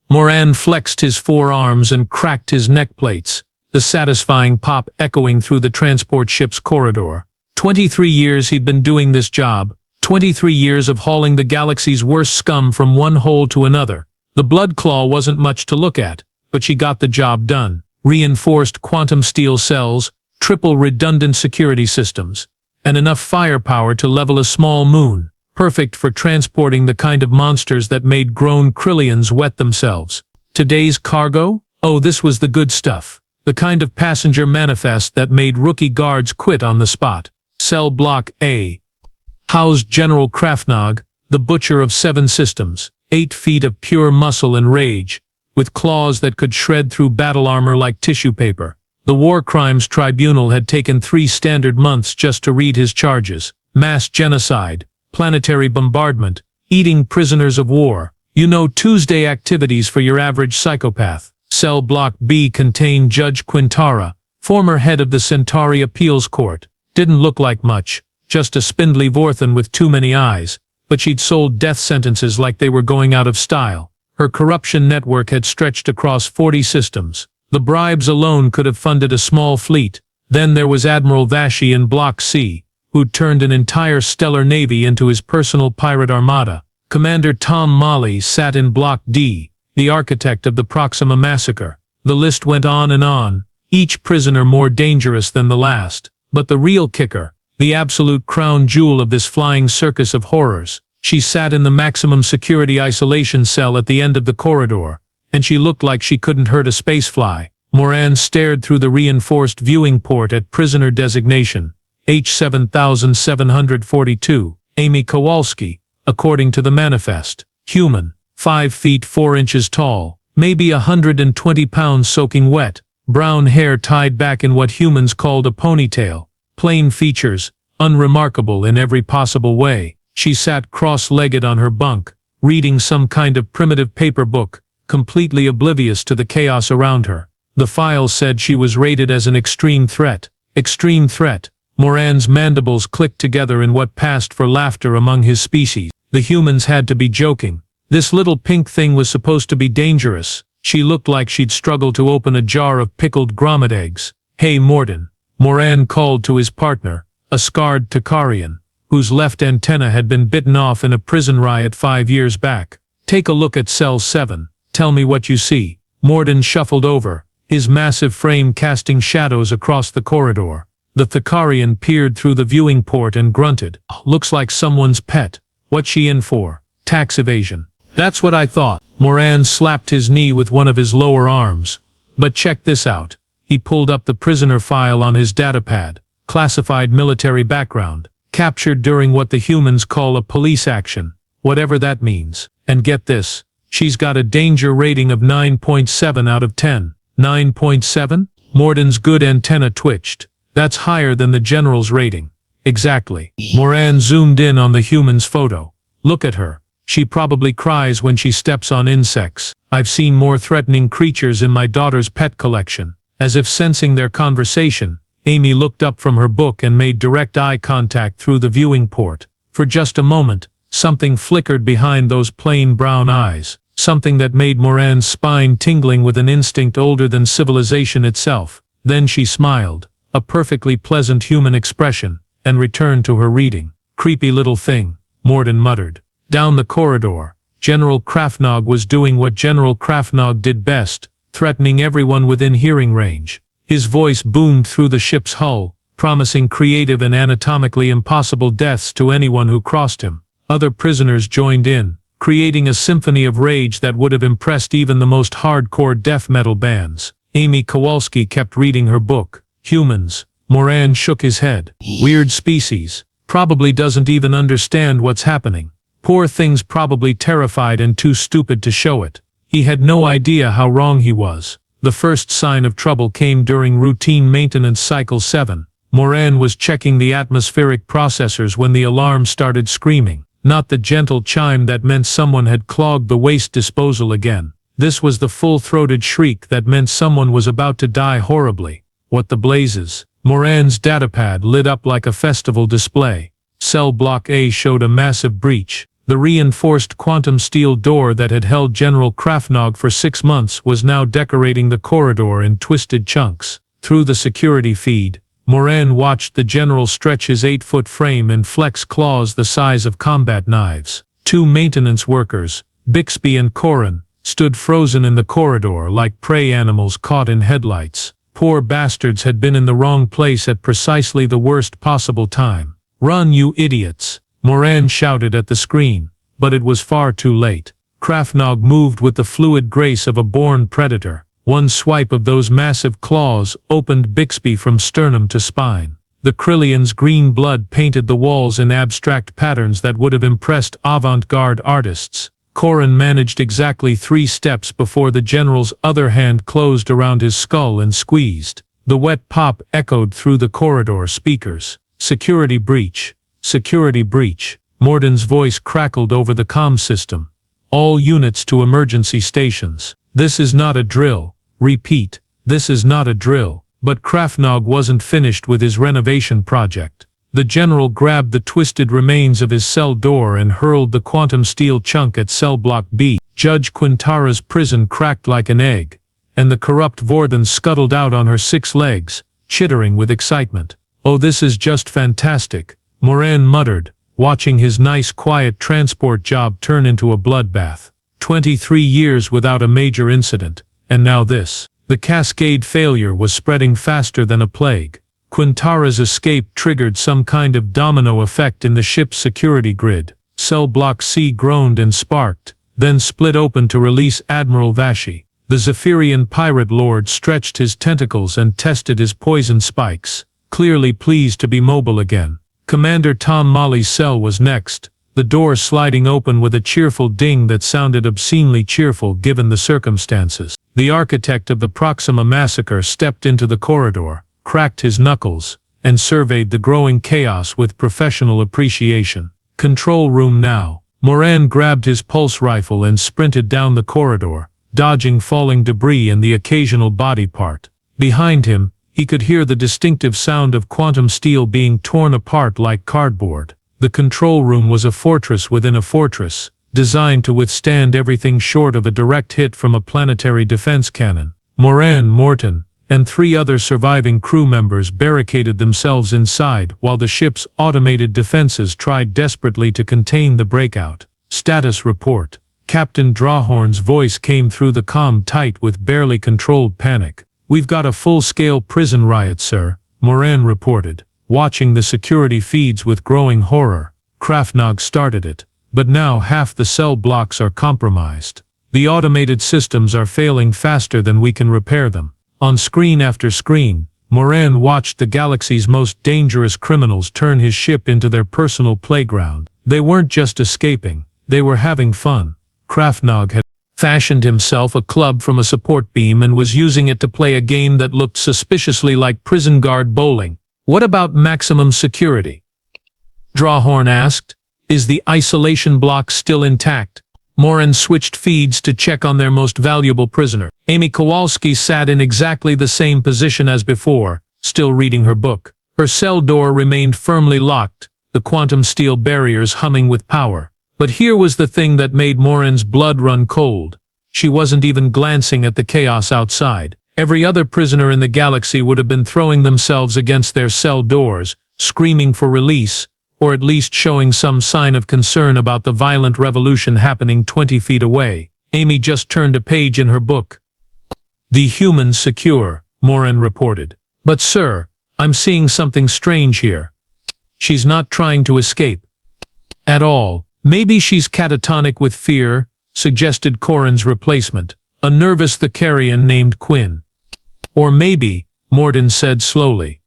Moran flexed his forearms and cracked his neck plates, the satisfying pop echoing through the transport ship's corridor. 23 years he'd been doing this job, 23 years of hauling the galaxy's worst scum from one hole to another. The blood claw wasn't much to look at, but she got the job done. Reinforced quantum steel cells, triple redundant security systems, and enough firepower to level a small moon, perfect for transporting the kind of monsters that made grown Krillians wet themselves. Today's cargo? Oh, this was the good stuff. The kind of passenger manifest that made rookie guards quit on the spot. Cell Block A housed General Krafnog, the butcher of 7 systems, 8 feet of pure muscle and rage, with claws that could shred through battle armor like tissue paper. The War Crimes Tribunal had taken 3 standard months just to read his charges: mass genocide, planetary bombardment, eating prisoners of war. You know, Tuesday activities for your average psychopath. Cell Block B contained Judge Quintara, former head of the Centauri Appeals Court. Didn't look like much, just a spindly Vorthan with too many eyes, but she'd sold death sentences like they were going out of style. Her corruption network had stretched across 40 systems. The bribes alone could have funded a small fleet. Then there was Admiral Vashi in Block C, who'd turned an entire stellar navy into his personal pirate armada. Commander Tom Malley sat in Block D, the architect of the Proxima massacre. The list went on, each prisoner more dangerous than the last. But the real kicker, the absolute crown jewel of this flying circus of horrors, she sat in the maximum security isolation cell at the end of the corridor, and she looked like she couldn't hurt a spacefly. Moran stared through the reinforced viewing port at prisoner designation, H7742, Amy Kowalski, according to the manifest. Human, 5 feet 4 inches tall, maybe 120 pounds soaking wet, brown hair tied back in what humans called a ponytail, plain features, unremarkable in every possible way. She sat cross-legged on her bunk, reading some kind of primitive paper book, completely oblivious to the chaos around her. The file said she was rated as an extreme threat. Extreme threat. Moran's mandibles clicked together in what passed for laughter among his species. The humans had to be joking. This little pink thing was supposed to be dangerous. She looked like she'd struggle to open a jar of pickled grommet eggs. "Hey, Morden," Moran called to his partner, a scarred Takarian, whose left antenna had been bitten off in a prison riot 5 years back. "Take a look at Cell 7. Tell me what you see." Morden shuffled over, his massive frame casting shadows across the corridor. The Thakarian peered through the viewing port and grunted. "Looks like someone's pet. What's she in for? Tax evasion." "That's what I thought." Moran slapped his knee with one of his lower arms. "But check this out." He pulled up the prisoner file on his datapad. Classified military background. Captured during what the humans call a police action. Whatever that means. And get this. She's got a danger rating of 9.7 out of 10. 9.7? Morden's good antenna twitched. That's higher than the general's rating. Exactly. Moran zoomed in on the human's photo. Look at her. She probably cries when she steps on insects. I've seen more threatening creatures in my daughter's pet collection. As if sensing their conversation, Amy looked up from her book and made direct eye contact through the viewing port. For just a moment, something flickered behind those plain brown eyes, something that made Moran's spine tingling with an instinct older than civilization itself. Then she smiled, a perfectly pleasant human expression, and returned to her reading. "Creepy little thing," Morden muttered. Down the corridor, General Krafnog was doing what General Krafnog did best, threatening everyone within hearing range. His voice boomed through the ship's hull, promising creative and anatomically impossible deaths to anyone who crossed him. Other prisoners joined in, creating a symphony of rage that would have impressed even the most hardcore death metal bands. Amy Kowalski kept reading her book. Humans. Moran shook his head. Weird species. Probably doesn't even understand what's happening. Poor thing's probably terrified and too stupid to show it. He had no idea how wrong he was. The first sign of trouble came during routine maintenance cycle 7. Moran was checking the atmospheric processors when the alarm started screaming. Not the gentle chime that meant someone had clogged the waste disposal again. This was the full-throated shriek that meant someone was about to die horribly. What the blazes? Moran's datapad lit up like a festival display. Cell Block A showed a massive breach. The reinforced quantum steel door that had held General Krafnog for 6 months was now decorating the corridor in twisted chunks. Through the security feed, Moran watched the general stretch his 8-foot frame and flex claws the size of combat knives. 2 maintenance workers, Bixby and Corin, stood frozen in the corridor like prey animals caught in headlights. Poor bastards had been in the wrong place at precisely the worst possible time. "Run, you idiots!" Moran shouted at the screen, but it was far too late. Krafnog moved with the fluid grace of a born predator. One swipe of those massive claws opened Bixby from sternum to spine. The Krillian's green blood painted the walls in abstract patterns that would have impressed avant-garde artists. Corin managed exactly 3 steps before the general's other hand closed around his skull and squeezed. The wet pop echoed through the corridor speakers. "Security breach. Security breach." Morden's voice crackled over the comm system. "All units to emergency stations. This is not a drill. Repeat, this is not a drill." But Krafnog wasn't finished with his renovation project. The general grabbed the twisted remains of his cell door and hurled the quantum steel chunk at cell block B. Judge Quintara's prison cracked like an egg, and the corrupt Vorden scuttled out on her 6 legs, chittering with excitement. "Oh, this is just fantastic," Moran muttered, watching his nice quiet transport job turn into a bloodbath. 23 years without a major incident, and now this. The cascade failure was spreading faster than a plague. Quintara's escape triggered some kind of domino effect in the ship's security grid. Cell block C groaned and sparked, then split open to release Admiral Vashi. The Zephyrian pirate lord stretched his tentacles and tested his poison spikes, clearly pleased to be mobile again. Commander Tom Molly's cell was next, the door sliding open with a cheerful ding that sounded obscenely cheerful given the circumstances. The architect of the Proxima massacre stepped into the corridor, cracked his knuckles, and surveyed the growing chaos with professional appreciation. "Control room now." Moran grabbed his pulse rifle and sprinted down the corridor, dodging falling debris and the occasional body part. Behind him, he could hear the distinctive sound of quantum steel being torn apart like cardboard. The control room was a fortress within a fortress, designed to withstand everything short of a direct hit from a planetary defense cannon. Moran, Morton, and 3 other surviving crew members barricaded themselves inside while the ship's automated defenses tried desperately to contain the breakout. "Status report." Captain Drawhorn's voice came through the comm tight with barely controlled panic. "We've got a full-scale prison riot, sir," Moran reported, watching the security feeds with growing horror. Krafnog started it, but now half the cell blocks are compromised. The automated systems are failing faster than we can repair them. On screen after screen, Moran watched the galaxy's most dangerous criminals turn his ship into their personal playground. They weren't just escaping, they were having fun. Krafnog had fashioned himself a club from a support beam and was using it to play a game that looked suspiciously like prison guard bowling. "What about maximum security?" Drawhorn asked. "Is the isolation block still intact?" Moran switched feeds to check on their most valuable prisoner. Amy Kowalski sat in exactly the same position as before, still reading her book. Her cell door remained firmly locked, the quantum steel barriers humming with power. But here was the thing that made Moran's blood run cold. She wasn't even glancing at the chaos outside. Every other prisoner in the galaxy would have been throwing themselves against their cell doors, screaming for release, or at least showing some sign of concern about the violent revolution happening 20 feet away. Amy just turned a page in her book. "The human's secure," Moran reported. "But sir, I'm seeing something strange here. She's not trying to escape at all. Maybe she's catatonic with fear," suggested Corin's replacement, a nervous Thacarian named Quinn. "Or maybe," Morden said slowly,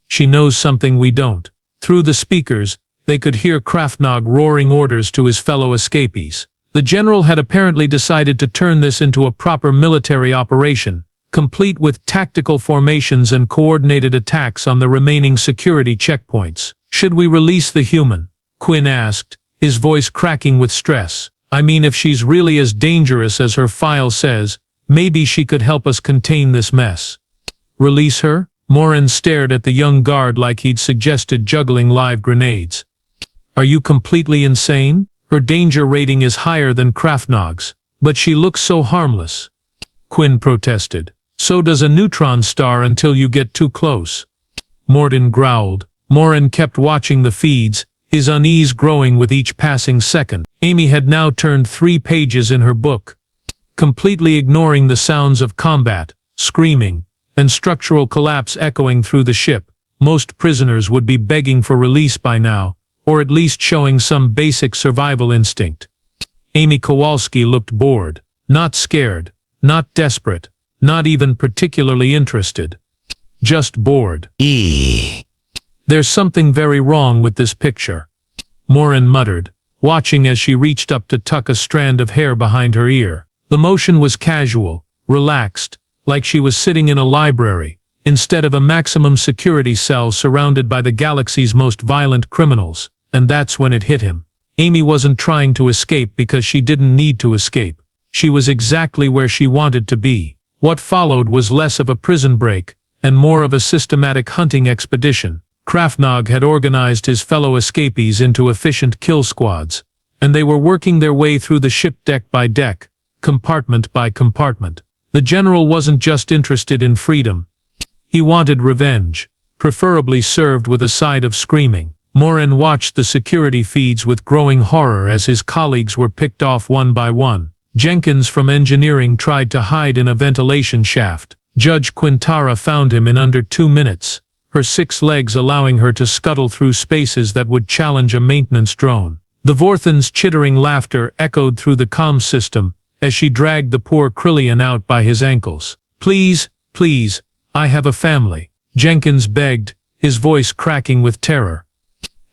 "she knows something we don't." Through the speakers, they could hear Krafnog roaring orders to his fellow escapees. The general had apparently decided to turn this into a proper military operation, complete with tactical formations and coordinated attacks on the remaining security checkpoints. "Should we release the human?" Quinn asked, his voice cracking with stress. "I mean, if she's really as dangerous as her file says, maybe she could help us contain this mess." "Release her?" Moran stared at the young guard like he'd suggested juggling live grenades. "Are you completely insane?" Her danger rating is higher than Krafnog's, but she looks so harmless." Quinn protested. "So does a neutron star until you get too close." Morden growled. Morin kept watching the feeds, his unease growing with each passing second. Amy had now turned 3 pages in her book, completely ignoring the sounds of combat, screaming, and structural collapse echoing through the ship. Most prisoners would be begging for release by now, or at least showing some basic survival instinct. Amy Kowalski looked bored, not scared, not desperate, not even particularly interested. Just bored. "There's something very wrong with this picture," Morin muttered, watching as she reached up to tuck a strand of hair behind her ear. The motion was casual, relaxed, like she was sitting in a library, instead of a maximum security cell surrounded by the galaxy's most violent criminals, and that's when it hit him. Amy wasn't trying to escape because she didn't need to escape. She was exactly where she wanted to be. What followed was less of a prison break, and more of a systematic hunting expedition. Krafnog had organized his fellow escapees into efficient kill squads, and they were working their way through the ship deck by deck, compartment by compartment. The general wasn't just interested in freedom. He wanted revenge, preferably served with a side of screaming. Morin watched the security feeds with growing horror as his colleagues were picked off one by one. Jenkins from engineering tried to hide in a ventilation shaft. Judge Quintara found him in under 2 minutes, her 6 legs allowing her to scuttle through spaces that would challenge a maintenance drone. The Vorthan's chittering laughter echoed through the comm system as she dragged the poor Krillian out by his ankles. "Please, please, I have a family," Jenkins begged, his voice cracking with terror.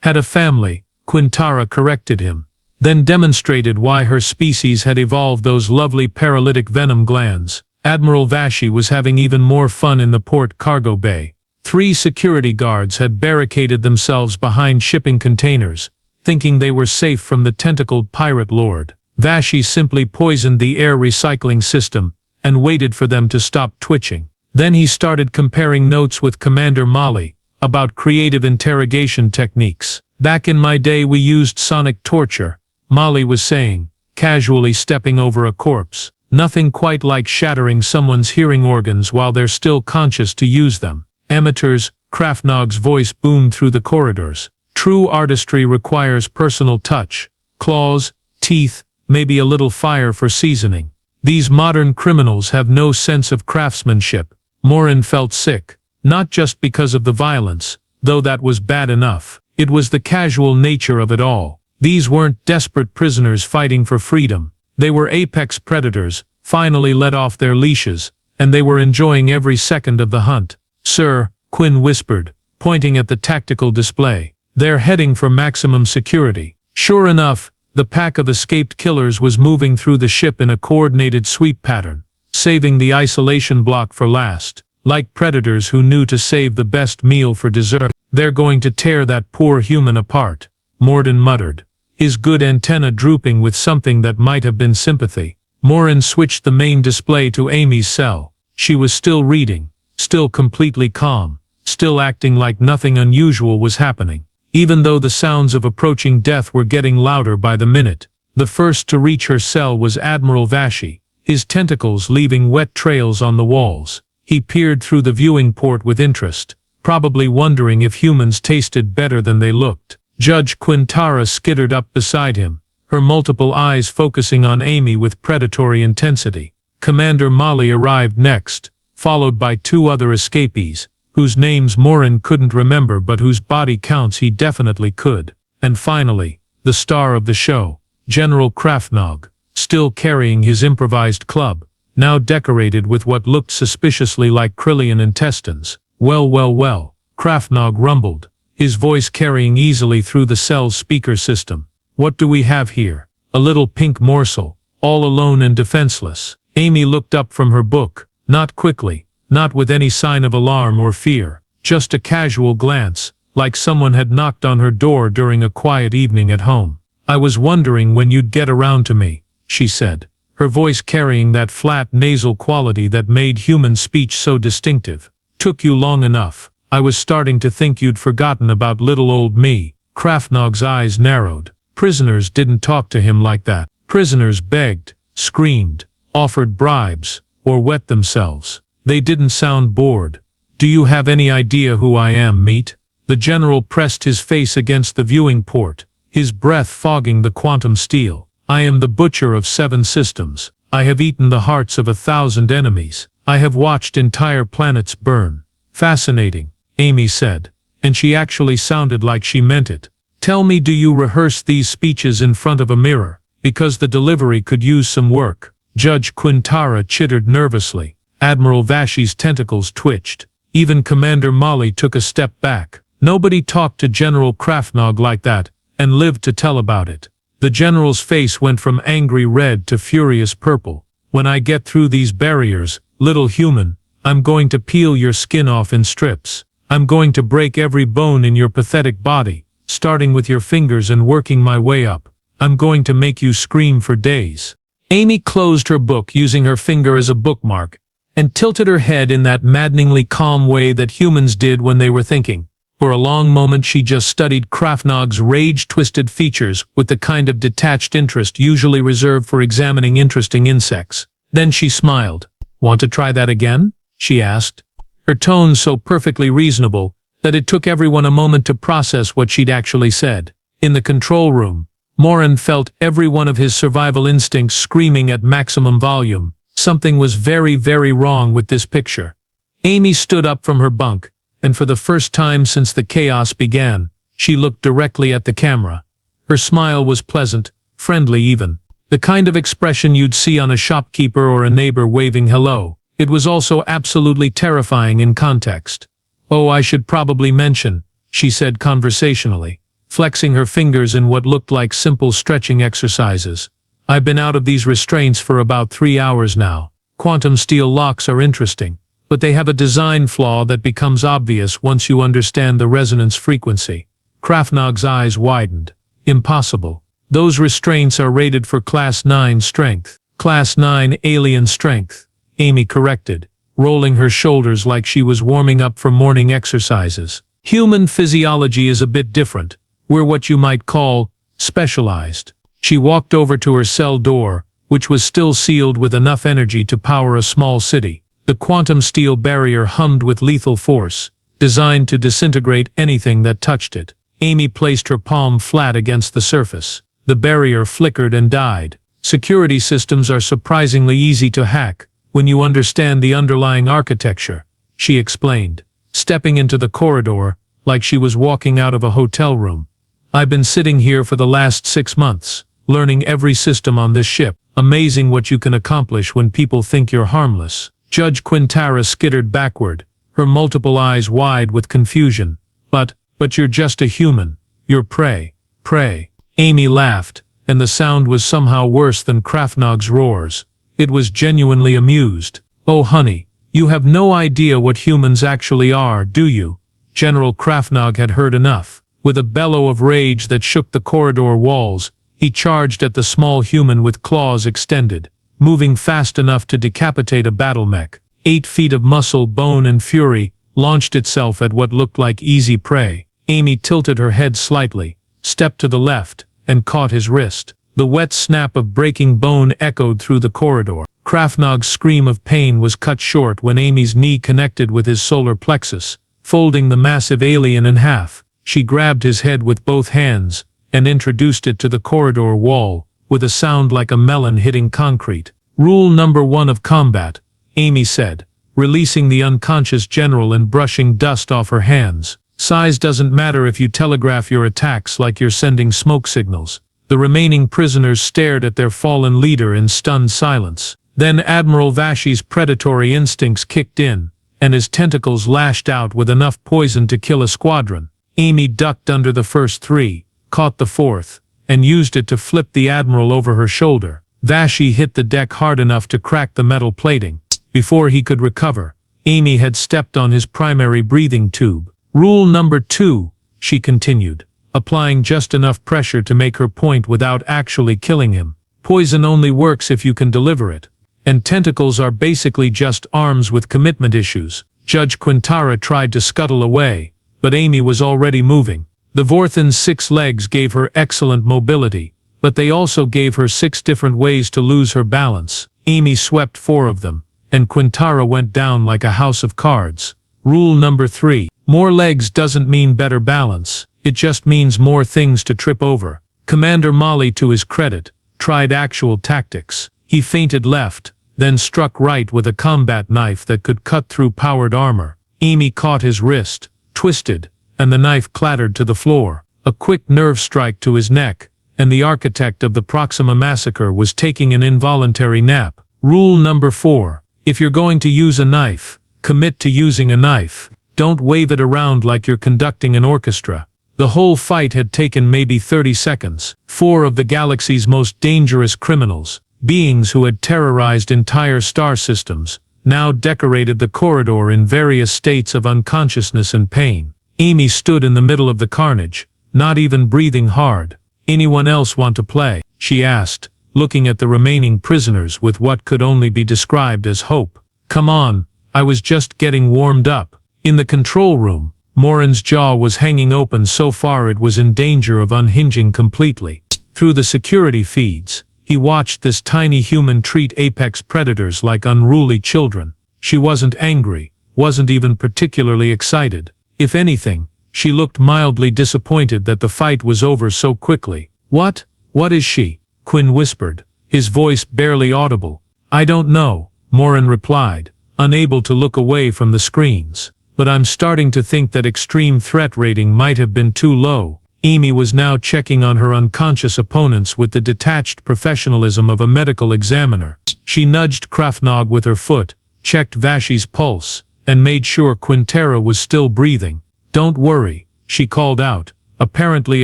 "Had a family," Quintara corrected him, then demonstrated why her species had evolved those lovely paralytic venom glands. Admiral Vashi was having even more fun in the port cargo bay. 3 security guards had barricaded themselves behind shipping containers, thinking they were safe from the tentacled pirate lord. Vashi simply poisoned the air recycling system and waited for them to stop twitching. Then he started comparing notes with Commander Molly about creative interrogation techniques. "Back in my day we used sonic torture," Molly was saying, casually stepping over a corpse. "Nothing quite like shattering someone's hearing organs while they're still conscious to use them." "Amateurs," Krafnog's voice boomed through the corridors. "True artistry requires personal touch, claws, teeth, maybe a little fire for seasoning. These modern criminals have no sense of craftsmanship." Morin felt sick, not just because of the violence, though that was bad enough. It was the casual nature of it all. These weren't desperate prisoners fighting for freedom. They were apex predators, finally let off their leashes, and they were enjoying every second of the hunt. "Sir," Quinn whispered, pointing at the tactical display. "They're heading for maximum security." Sure enough, the pack of escaped killers was moving through the ship in a coordinated sweep pattern, saving the isolation block for last. Like predators who knew to save the best meal for dessert. "They're going to tear that poor human apart," Morden muttered, his good antenna drooping with something that might have been sympathy. Morin switched the main display to Amy's cell. She was still reading, still completely calm, still acting like nothing unusual was happening, even though the sounds of approaching death were getting louder by the minute. The first to reach her cell was Admiral Vashi, his tentacles leaving wet trails on the walls. He peered through the viewing port with interest, probably wondering if humans tasted better than they looked. Judge Quintara skittered up beside him, her multiple eyes focusing on Amy with predatory intensity. Commander Molly arrived next, followed by 2 other escapees, whose names Morin couldn't remember but whose body counts he definitely could. And finally, the star of the show, General Krafnog, still carrying his improvised club, now decorated with what looked suspiciously like Krillian intestines. Well, well, well," Krafnog rumbled, his voice carrying easily through the cell's speaker system. "What do we have here? A little pink morsel, all alone and defenseless." Amy looked up from her book, not quickly, not with any sign of alarm or fear, just a casual glance, like someone had knocked on her door during a quiet evening at home. "I was wondering when you'd get around to me," she said, her voice carrying that flat nasal quality that made human speech so distinctive. "Took you long enough. I was starting to think you'd forgotten about little old me." Krafnog's eyes narrowed. Prisoners didn't talk to him like that. Prisoners begged, screamed, offered bribes, or wet themselves. They didn't sound bored. "Do you have any idea who I am, meat?" The general pressed his face against the viewing port, his breath fogging the quantum steel. "I am the butcher of 7 systems. I have eaten the hearts of 1,000 enemies. I have watched entire planets burn." "Fascinating," Amy said, and she actually sounded like she meant it. "Tell me, do you rehearse these speeches in front of a mirror? Because the delivery could use some work." Judge Quintara chittered nervously. Admiral Vashi's tentacles twitched. Even Commander Molly took a step back. Nobody talked to General Krafnog like that, and lived to tell about it. The general's face went from angry red to furious purple. "When I get through these barriers, little human, I'm going to peel your skin off in strips. I'm going to break every bone in your pathetic body, starting with your fingers and working my way up. I'm going to make you scream for days." Amy closed her book using her finger as a bookmark, and tilted her head in that maddeningly calm way that humans did when they were thinking. For a long moment she just studied Krafnog's rage-twisted features with the kind of detached interest usually reserved for examining interesting insects. Then she smiled. "Want to try that again?" she asked, her tone so perfectly reasonable that it took everyone a moment to process what she'd actually said. In the control room, Morin felt every one of his survival instincts screaming at maximum volume. Something was very, very wrong with this picture. Amy stood up from her bunk, and for the first time since the chaos began, she looked directly at the camera. Her smile was pleasant, friendly even. The kind of expression you'd see on a shopkeeper or a neighbor waving hello. It was also absolutely terrifying in context. "Oh, I should probably mention," she said conversationally, flexing her fingers in what looked like simple stretching exercises. "I've been out of these restraints for about 3 hours now. Quantum steel locks are interesting, but they have a design flaw that becomes obvious once you understand the resonance frequency." Krafnog's eyes widened. "Impossible. Those restraints are rated for Class 9 strength." "Class 9 alien strength," Amy corrected, rolling her shoulders like she was warming up for morning exercises. "Human physiology is a bit different. We're what you might call specialized." She walked over to her cell door, which was still sealed with enough energy to power a small city. The quantum steel barrier hummed with lethal force, designed to disintegrate anything that touched it. Amy placed her palm flat against the surface. The barrier flickered and died. "Security systems are surprisingly easy to hack when you understand the underlying architecture," she explained, stepping into the corridor like she was walking out of a hotel room. "I've been sitting here for the last 6 months, learning every system on this ship. Amazing what you can accomplish when people think you're harmless." Judge Quintara skittered backward, her multiple eyes wide with confusion. But you're just a human. You're prey. Prey." Amy laughed, and the sound was somehow worse than Krafnog's roars. It was genuinely amused. "Oh honey, you have no idea what humans actually are, do you?" General Krafnog had heard enough. With a bellow of rage that shook the corridor walls, he charged at the small human with claws extended, moving fast enough to decapitate a battle mech. 8 feet of muscle, bone and fury launched itself at what looked like easy prey. Amy tilted her head slightly, stepped to the left, and caught his wrist. The wet snap of breaking bone echoed through the corridor. Krafnog's scream of pain was cut short when Amy's knee connected with his solar plexus, folding the massive alien in half. She grabbed his head with both hands and introduced it to the corridor wall, with a sound like a melon hitting concrete. "Rule number 1 of combat," Amy said, releasing the unconscious general and brushing dust off her hands. "Size doesn't matter if you telegraph your attacks like you're sending smoke signals." The remaining prisoners stared at their fallen leader in stunned silence. Then Admiral Vashi's predatory instincts kicked in, and his tentacles lashed out with enough poison to kill a squadron. Amy ducked under the first 3, caught the 4th, and used it to flip the Admiral over her shoulder. Vashi hit the deck hard enough to crack the metal plating. Before he could recover, Amy had stepped on his primary breathing tube. "Rule number 2, she continued, applying just enough pressure to make her point without actually killing him. "Poison only works if you can deliver it. And tentacles are basically just arms with commitment issues." Judge Quintara tried to scuttle away, but Amy was already moving. The Vorthin's 6 legs gave her excellent mobility, but they also gave her 6 different ways to lose her balance. Amy swept 4 of them, and Quintara went down like a house of cards. Rule number 3. More legs doesn't mean better balance, it just means more things to trip over. Commander Molly, to his credit, tried actual tactics. He feinted left, then struck right with a combat knife that could cut through powered armor. Amy caught his wrist, twisted, and the knife clattered to the floor. A quick nerve strike to his neck, and the architect of the Proxima massacre was taking an involuntary nap. Rule number 4. If you're going to use a knife, commit to using a knife. Don't wave it around like you're conducting an orchestra. The whole fight had taken maybe 30 seconds. 4 of the galaxy's most dangerous criminals, beings who had terrorized entire star systems, now decorated the corridor in various states of unconsciousness and pain. Amy stood in the middle of the carnage, not even breathing hard. "Anyone else want to play?" she asked, looking at the remaining prisoners with what could only be described as hope. "Come on, I was just getting warmed up." In the control room, Morin's jaw was hanging open so far it was in danger of unhinging completely. Through the security feeds, he watched this tiny human treat apex predators like unruly children. She wasn't angry, wasn't even particularly excited. If anything, she looked mildly disappointed that the fight was over so quickly. What is she?" Quinn whispered, his voice barely audible. "I don't know," Morin replied, unable to look away from the screens. "But I'm starting to think that extreme threat rating might have been too low." Amy was now checking on her unconscious opponents with the detached professionalism of a medical examiner. She nudged Krafnog with her foot, checked Vashi's pulse, and made sure Quintara was still breathing. "Don't worry," she called out, apparently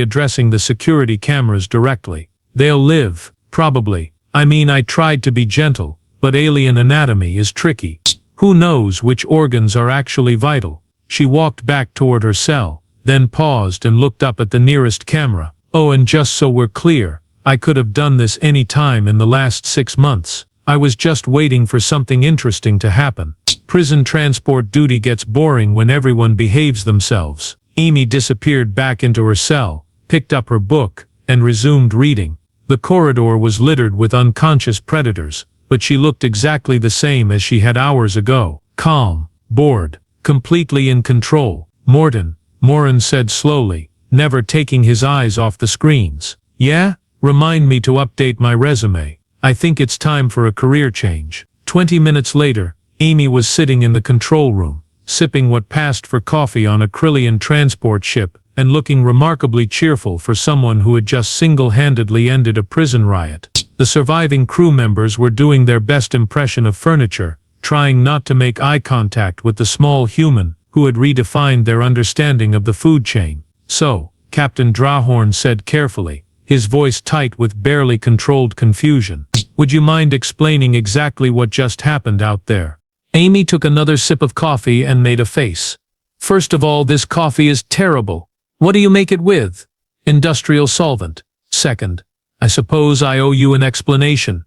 addressing the security cameras directly. "They'll live, probably. I mean, I tried to be gentle, but alien anatomy is tricky. Who knows which organs are actually vital?" She walked back toward her cell, then paused and looked up at the nearest camera. "Oh, and just so we're clear, I could have done this any time in the last 6 months. I was just waiting for something interesting to happen. Prison transport duty gets boring when everyone behaves themselves." Amy disappeared back into her cell, picked up her book, and resumed reading. The corridor was littered with unconscious predators, but she looked exactly the same as she had hours ago. Calm, bored, completely in control. Morin said slowly, never taking his eyes off the screens. "Yeah? Remind me to update my resume. I think it's time for a career change." 20 minutes later, Amy was sitting in the control room, sipping what passed for coffee on a Krillian transport ship, and looking remarkably cheerful for someone who had just single-handedly ended a prison riot. The surviving crew members were doing their best impression of furniture, trying not to make eye contact with the small human who had redefined their understanding of the food chain. "So," Captain Drahorn said carefully, his voice tight with barely controlled confusion, "would you mind explaining exactly what just happened out there?" Amy took another sip of coffee and made a face. "First of all, this coffee is terrible. What do you make it with?" "Industrial solvent." "Second, I suppose I owe you an explanation.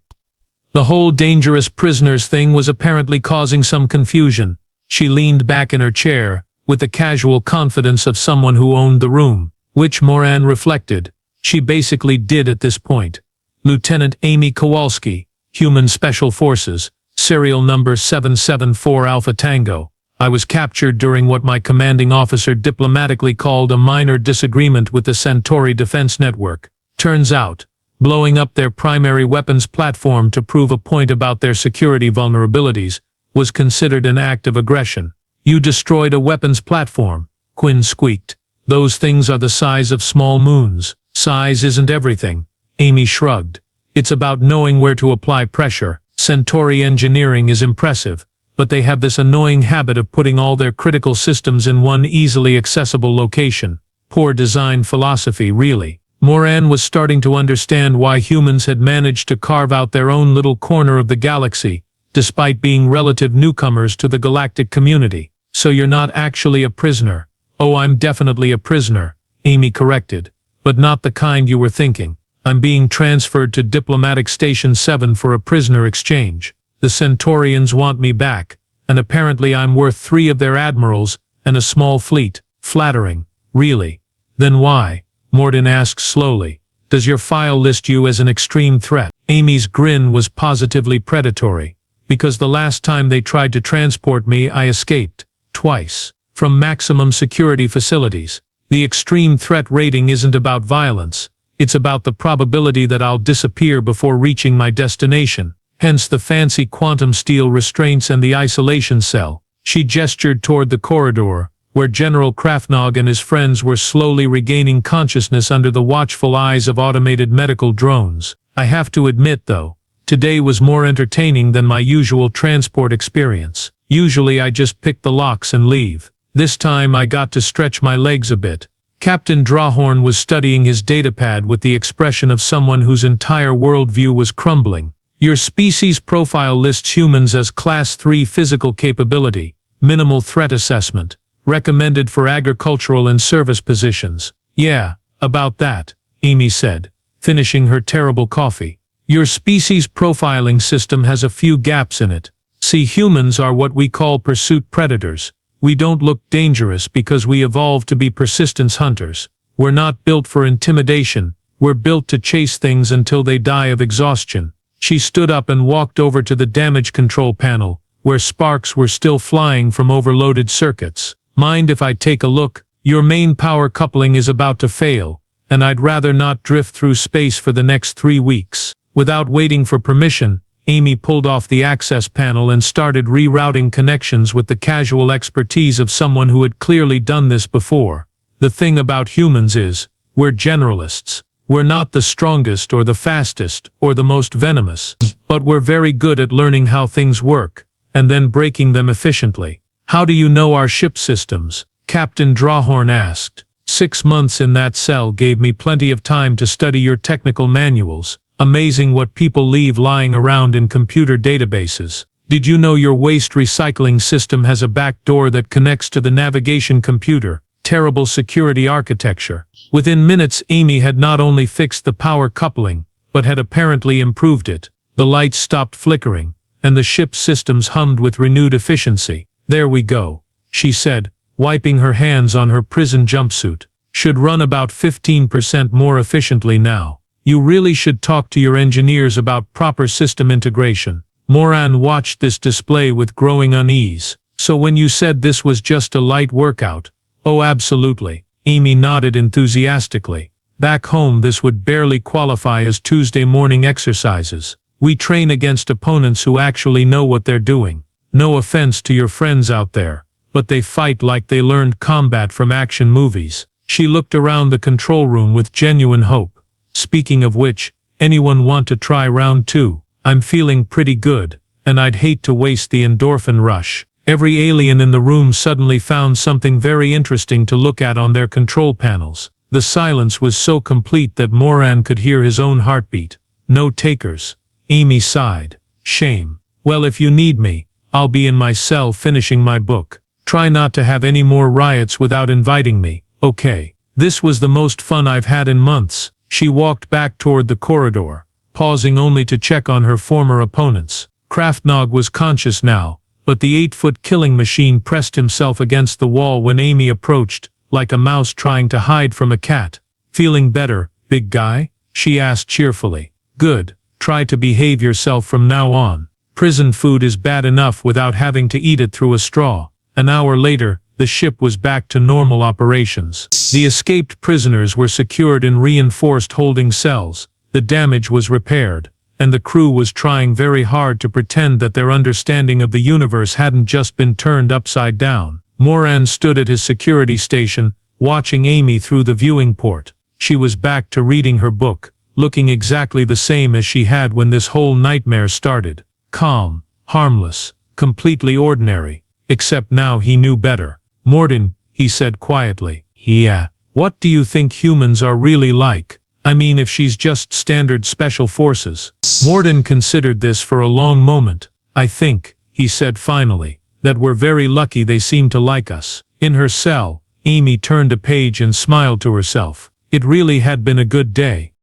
The whole dangerous prisoners thing was apparently causing some confusion." She leaned back in her chair, with the casual confidence of someone who owned the room, which Morin reflected. She basically did at this point. "Lieutenant Amy Kowalski, Human Special Forces, serial number 774 Alpha Tango. I was captured during what my commanding officer diplomatically called a minor disagreement with the Centauri Defense Network. Turns out, blowing up their primary weapons platform to prove a point about their security vulnerabilities was considered an act of aggression." "You destroyed a weapons platform," Quinn squeaked. "Those things are the size of small moons." "Size isn't everything," Amy shrugged. "It's about knowing where to apply pressure. Centauri engineering is impressive, but they have this annoying habit of putting all their critical systems in one easily accessible location. Poor design philosophy, really." Morin was starting to understand why humans had managed to carve out their own little corner of the galaxy, despite being relative newcomers to the galactic community. "So you're not actually a prisoner." "Oh, I'm definitely a prisoner," Amy corrected, "but not the kind you were thinking. I'm being transferred to Diplomatic Station 7 for a prisoner exchange. The Centaurians want me back, and apparently I'm worth 3 of their admirals and a small fleet." "Flattering, really." Then why, Morden asked slowly, does your file list you as an extreme threat? Amy's grin was positively predatory. Because the last time they tried to transport me I escaped, twice, from maximum security facilities. The extreme threat rating isn't about violence, it's about the probability that I'll disappear before reaching my destination, hence the fancy quantum steel restraints and the isolation cell. She gestured toward the corridor, where General Krafnog and his friends were slowly regaining consciousness under the watchful eyes of automated medical drones. I have to admit though, today was more entertaining than my usual transport experience. Usually I just pick the locks and leave. This time I got to stretch my legs a bit. Captain Drawhorn was studying his datapad with the expression of someone whose entire worldview was crumbling. Your species profile lists humans as Class 3 physical capability, minimal threat assessment, recommended for agricultural and service positions. Yeah, about that, Amy said, finishing her terrible coffee. Your species profiling system has a few gaps in it. See, humans are what we call pursuit predators. We don't look dangerous because we evolved to be persistence hunters. We're not built for intimidation, we're built to chase things until they die of exhaustion. She stood up and walked over to the damage control panel, where sparks were still flying from overloaded circuits. Mind if I take a look? Your main power coupling is about to fail, and I'd rather not drift through space for the next 3 weeks. Without waiting for permission, Amy pulled off the access panel and started rerouting connections with the casual expertise of someone who had clearly done this before. The thing about humans is, we're generalists. We're not the strongest or the fastest or the most venomous, but we're very good at learning how things work, and then breaking them efficiently. How do you know our ship systems? Captain Drawhorn asked. 6 months in that cell gave me plenty of time to study your technical manuals. Amazing what people leave lying around in computer databases. Did you know your waste recycling system has a back door that connects to the navigation computer? Terrible security architecture. Within minutes, Amy had not only fixed the power coupling, but had apparently improved it. The lights stopped flickering, and the ship's systems hummed with renewed efficiency. There we go, she said, wiping her hands on her prison jumpsuit. Should run about 15% more efficiently now. You really should talk to your engineers about proper system integration. Moran watched this display with growing unease. So when you said this was just a light workout? Oh, absolutely. Amy nodded enthusiastically. Back home this would barely qualify as Tuesday morning exercises. We train against opponents who actually know what they're doing. No offense to your friends out there, but they fight like they learned combat from action movies. She looked around the control room with genuine hope. Speaking of which, anyone want to try round 2? I'm feeling pretty good, and I'd hate to waste the endorphin rush. Every alien in the room suddenly found something very interesting to look at on their control panels. The silence was so complete that Moran could hear his own heartbeat. No takers. Amy sighed. Shame. Well, if you need me, I'll be in my cell finishing my book. Try not to have any more riots without inviting me, okay? This was the most fun I've had in months. She walked back toward the corridor, pausing only to check on her former opponents. Krafnog was conscious now, but the 8-foot killing machine pressed himself against the wall when Amy approached, like a mouse trying to hide from a cat. Feeling better, big guy? She asked cheerfully. Good. Try to behave yourself from now on. Prison food is bad enough without having to eat it through a straw. An hour later, the ship was back to normal operations. The escaped prisoners were secured in reinforced holding cells, the damage was repaired, and the crew was trying very hard to pretend that their understanding of the universe hadn't just been turned upside down. Moran stood at his security station, watching Amy through the viewing port. She was back to reading her book, looking exactly the same as she had when this whole nightmare started. Calm, harmless, completely ordinary, except now he knew better. Morden, he said quietly. Yeah. What do you think humans are really like? I mean, if she's just standard special forces. Morden considered this for a long moment. I think, he said finally, that we're very lucky they seem to like us. In her cell, Amy turned a page and smiled to herself. It really had been a good day.